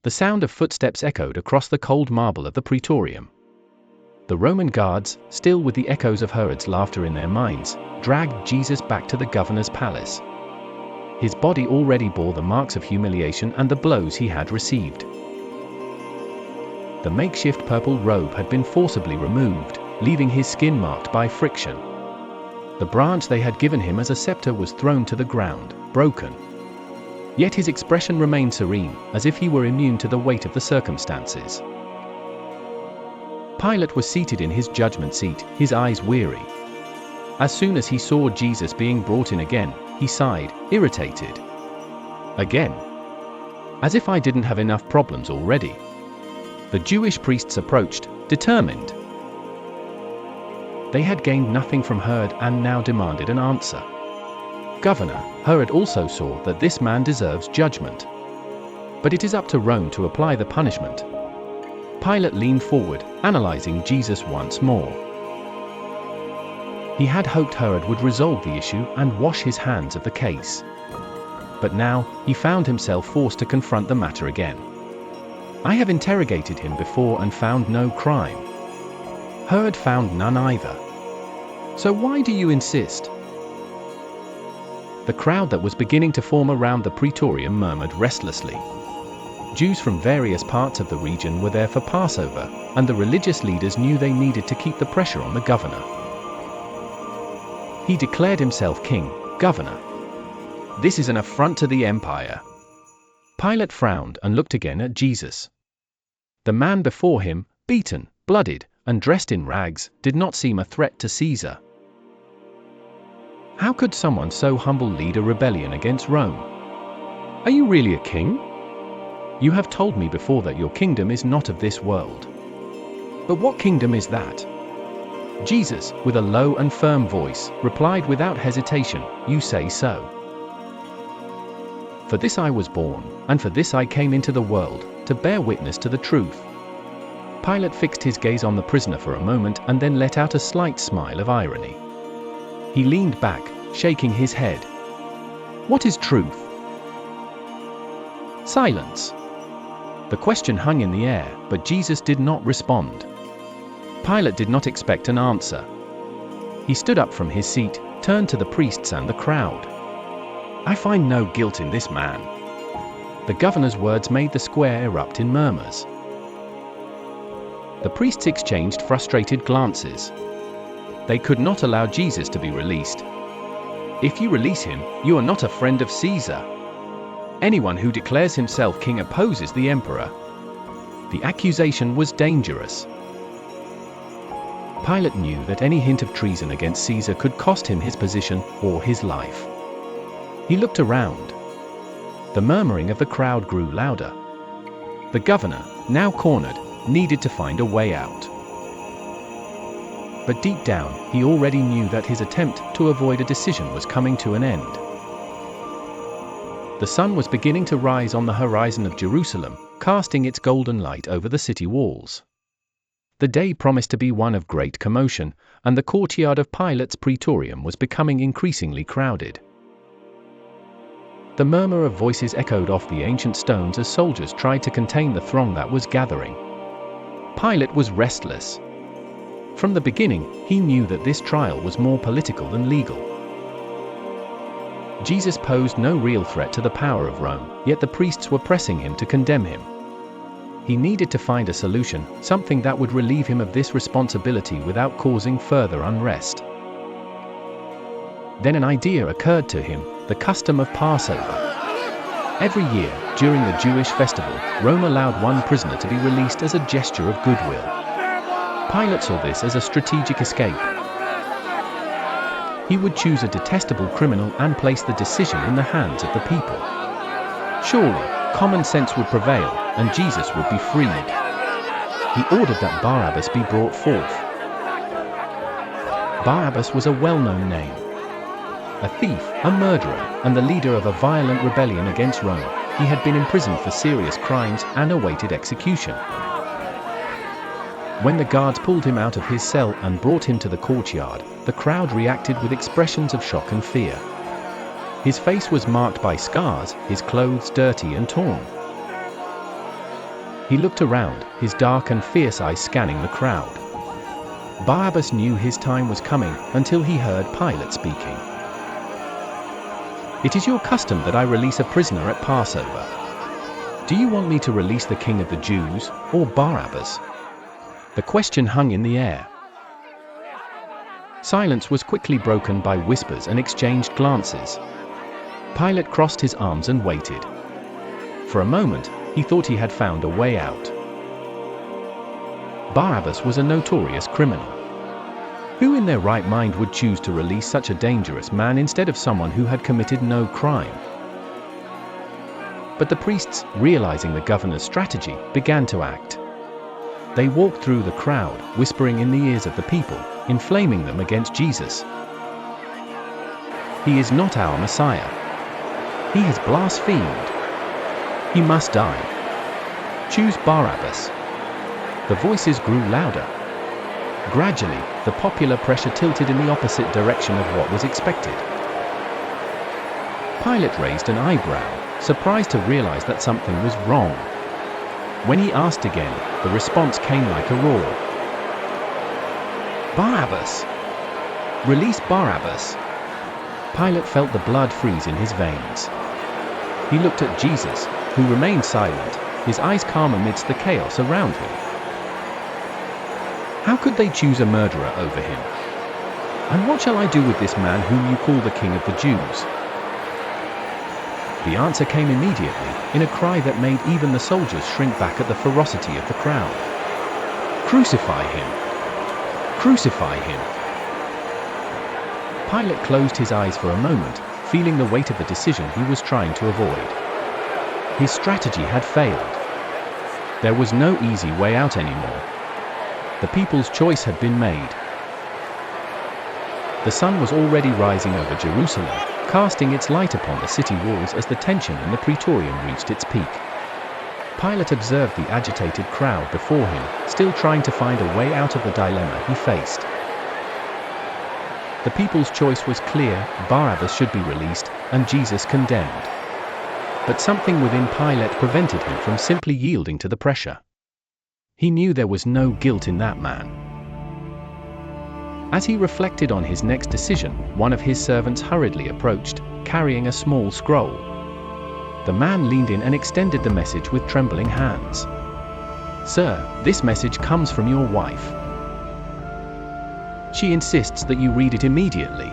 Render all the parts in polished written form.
The sound of footsteps echoed across the cold marble of the praetorium. The Roman guards, still with the echoes of Herod's laughter in their minds, dragged Jesus back to the governor's palace. His body already bore the marks of humiliation and the blows he had received. The makeshift purple robe had been forcibly removed, leaving his skin marked by friction. The branch they had given him as a scepter was thrown to the ground, broken. Yet his expression remained serene, as if he were immune to the weight of the circumstances. Pilate was seated in his judgment seat, his eyes weary. As soon as he saw Jesus being brought in again, he sighed, irritated. Again? As if I didn't have enough problems already. The Jewish priests approached, determined. They had gained nothing from Herod and now demanded an answer. Governor, Herod also saw that this man deserves judgment. But it is up to Rome to apply the punishment. Pilate leaned forward, analyzing Jesus once more. He had hoped Herod would resolve the issue and wash his hands of the case. But now, he found himself forced to confront the matter again. I have interrogated him before and found no crime. Herod found none either. So why do you insist? The crowd that was beginning to form around the praetorium murmured restlessly. Jews from various parts of the region were there for Passover, and the religious leaders knew they needed to keep the pressure on the governor. He declared himself king, governor. This is an affront to the empire. Pilate frowned and looked again at Jesus. The man before him, beaten, bloodied, and dressed in rags, did not seem a threat to Caesar. How could someone so humble lead a rebellion against Rome? Are you really a king? You have told me before that your kingdom is not of this world. But what kingdom is that? Jesus, with a low and firm voice, replied without hesitation, "You say so. For this I was born, and for this I came into the world, to bear witness to the truth." Pilate fixed his gaze on the prisoner for a moment and then let out a slight smile of irony. He leaned back, shaking his head. What is truth? Silence. The question hung in the air, but Jesus did not respond. Pilate did not expect an answer. He stood up from his seat, turned to the priests and the crowd. "I find no guilt in this man." The governor's words made the square erupt in murmurs. The priests exchanged frustrated glances. They could not allow Jesus to be released. If you release him, you are not a friend of Caesar. Anyone who declares himself king opposes the emperor. The accusation was dangerous. Pilate knew that any hint of treason against Caesar could cost him his position or his life. He looked around. The murmuring of the crowd grew louder. The governor, now cornered, needed to find a way out. But deep down, he already knew that his attempt to avoid a decision was coming to an end. The sun was beginning to rise on the horizon of Jerusalem, casting its golden light over the city walls. The day promised to be one of great commotion, and the courtyard of Pilate's praetorium was becoming increasingly crowded. The murmur of voices echoed off the ancient stones as soldiers tried to contain the throng that was gathering. Pilate was restless. From the beginning, he knew that this trial was more political than legal. Jesus posed no real threat to the power of Rome, yet the priests were pressing him to condemn him. He needed to find a solution, something that would relieve him of this responsibility without causing further unrest. Then an idea occurred to him, the custom of Passover. Every year, during the Jewish festival, Rome allowed one prisoner to be released as a gesture of goodwill. Pilate saw this as a strategic escape. He would choose a detestable criminal and place the decision in the hands of the people. Surely, common sense would prevail, and Jesus would be freed. He ordered that Barabbas be brought forth. Barabbas was a well-known name. A thief, a murderer, and the leader of a violent rebellion against Rome, he had been imprisoned for serious crimes and awaited execution. When the guards pulled him out of his cell and brought him to the courtyard, the crowd reacted with expressions of shock and fear. His face was marked by scars, his clothes dirty and torn. He looked around, his dark and fierce eyes scanning the crowd. Barabbas knew his time was coming until he heard Pilate speaking. "It is your custom that I release a prisoner at Passover. Do you want me to release the king of the Jews, or Barabbas?" The question hung in the air. Silence was quickly broken by whispers and exchanged glances. Pilate crossed his arms and waited. For a moment, he thought he had found a way out. Barabbas was a notorious criminal. Who in their right mind would choose to release such a dangerous man instead of someone who had committed no crime? But the priests, realizing the governor's strategy, began to act. They walked through the crowd, whispering in the ears of the people, inflaming them against Jesus. "He is not our Messiah. He has blasphemed. He must die. Choose Barabbas." The voices grew louder. Gradually, the popular pressure tilted in the opposite direction of what was expected. Pilate raised an eyebrow, surprised to realize that something was wrong. When he asked again, the response came like a roar. "Barabbas! Release Barabbas!" Pilate felt the blood freeze in his veins. He looked at Jesus, who remained silent, his eyes calm amidst the chaos around him. How could they choose a murderer over him? And what shall I do with this man whom you call the King of the Jews? The answer came immediately, in a cry that made even the soldiers shrink back at the ferocity of the crowd. "Crucify him! Crucify him!" Pilate closed his eyes for a moment, feeling the weight of the decision he was trying to avoid. His strategy had failed. There was no easy way out anymore. The people's choice had been made. The sun was already rising over Jerusalem, casting its light upon the city walls as the tension in the Praetorium reached its peak. Pilate observed the agitated crowd before him, still trying to find a way out of the dilemma he faced. The people's choice was clear: Barabbas should be released, and Jesus condemned. But something within Pilate prevented him from simply yielding to the pressure. He knew there was no guilt in that man. As he reflected on his next decision, one of his servants hurriedly approached, carrying a small scroll. The man leaned in and extended the message with trembling hands. "Sir, this message comes from your wife. She insists that you read it immediately."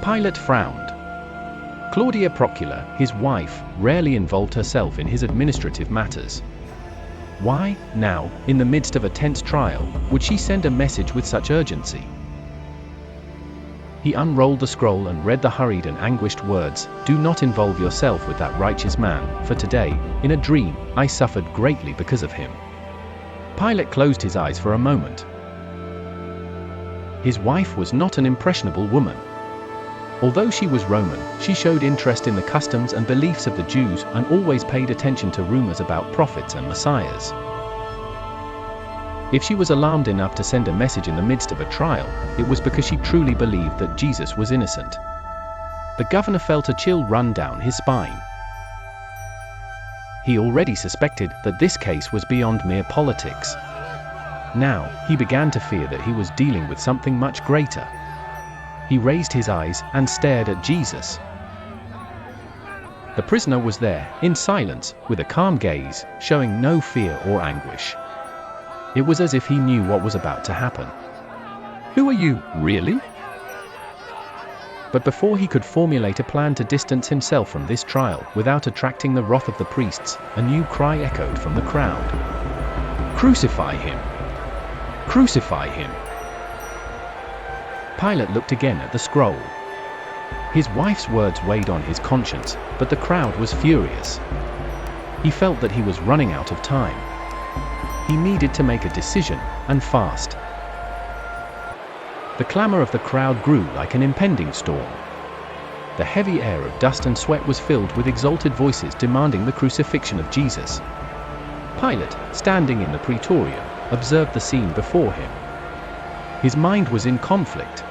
Pilate frowned. Claudia Procula, his wife, rarely involved herself in his administrative matters. Why, now, in the midst of a tense trial, would she send a message with such urgency? He unrolled the scroll and read the hurried and anguished words, "Do not involve yourself with that righteous man, for today, in a dream, I suffered greatly because of him." Pilate closed his eyes for a moment. His wife was not an impressionable woman. Although she was Roman, she showed interest in the customs and beliefs of the Jews and always paid attention to rumors about prophets and messiahs. If she was alarmed enough to send a message in the midst of a trial, it was because she truly believed that Jesus was innocent. The governor felt a chill run down his spine. He already suspected that this case was beyond mere politics. Now, he began to fear that he was dealing with something much greater. He raised his eyes and stared at Jesus. The prisoner was there, in silence, with a calm gaze, showing no fear or anguish. It was as if he knew what was about to happen. "Who are you, really?" But before he could formulate a plan to distance himself from this trial without attracting the wrath of the priests, a new cry echoed from the crowd. "Crucify him! Crucify him!" Pilate looked again at the scroll. His wife's words weighed on his conscience, but the crowd was furious. He felt that he was running out of time. He needed to make a decision, and fast. The clamor of the crowd grew like an impending storm. The heavy air of dust and sweat was filled with exalted voices demanding the crucifixion of Jesus. Pilate, standing in the Praetorium, observed the scene before him. His mind was in conflict.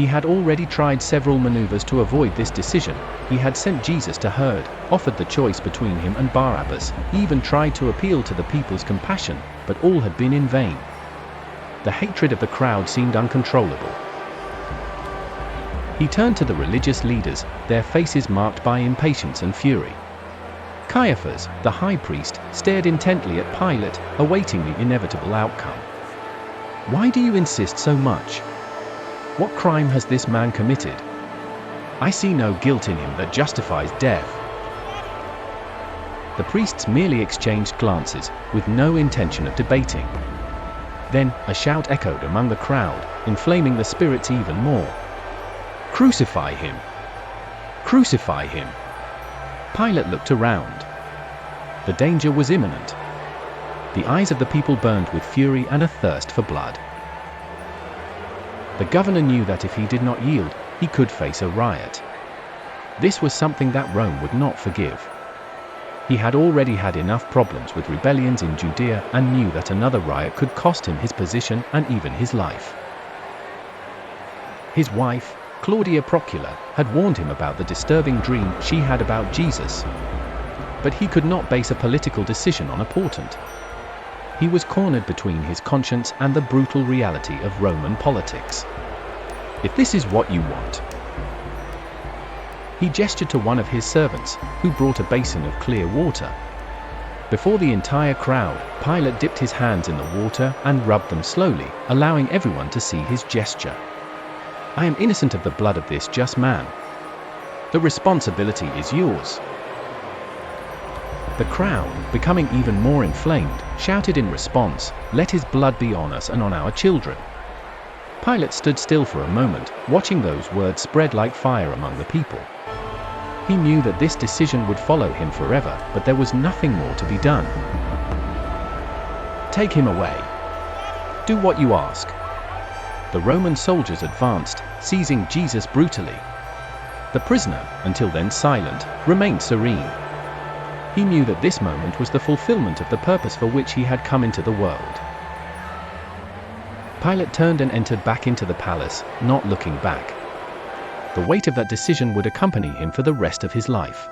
He had already tried several maneuvers to avoid this decision. He had sent Jesus to herd, offered the choice between him and Barabbas, even tried to appeal to the people's compassion, but all had been in vain. The hatred of the crowd seemed uncontrollable. He turned to the religious leaders, their faces marked by impatience and fury. Caiaphas, the high priest, stared intently at Pilate, awaiting the inevitable outcome. "Why do you insist so much? What crime has this man committed? I see no guilt in him that justifies death." The priests merely exchanged glances, with no intention of debating. Then, a shout echoed among the crowd, inflaming the spirits even more. "Crucify him! Crucify him!" Pilate looked around. The danger was imminent. The eyes of the people burned with fury and a thirst for blood. The governor knew that if he did not yield, he could face a riot. This was something that Rome would not forgive. He had already had enough problems with rebellions in Judea and knew that another riot could cost him his position and even his life. His wife, Claudia Procula, had warned him about the disturbing dream she had about Jesus. But he could not base a political decision on a portent. He was cornered between his conscience and the brutal reality of Roman politics. "If this is what you want..." He gestured to one of his servants, who brought a basin of clear water. Before the entire crowd, Pilate dipped his hands in the water and rubbed them slowly, allowing everyone to see his gesture. "I am innocent of the blood of this just man. The responsibility is yours." The crowd, becoming even more inflamed, shouted in response, "Let his blood be on us and on our children." Pilate stood still for a moment, watching those words spread like fire among the people. He knew that this decision would follow him forever, but there was nothing more to be done. "Take him away. Do what you ask." The Roman soldiers advanced, seizing Jesus brutally. The prisoner, until then silent, remained serene. He knew that this moment was the fulfillment of the purpose for which he had come into the world. Pilate turned and entered back into the palace, not looking back. The weight of that decision would accompany him for the rest of his life.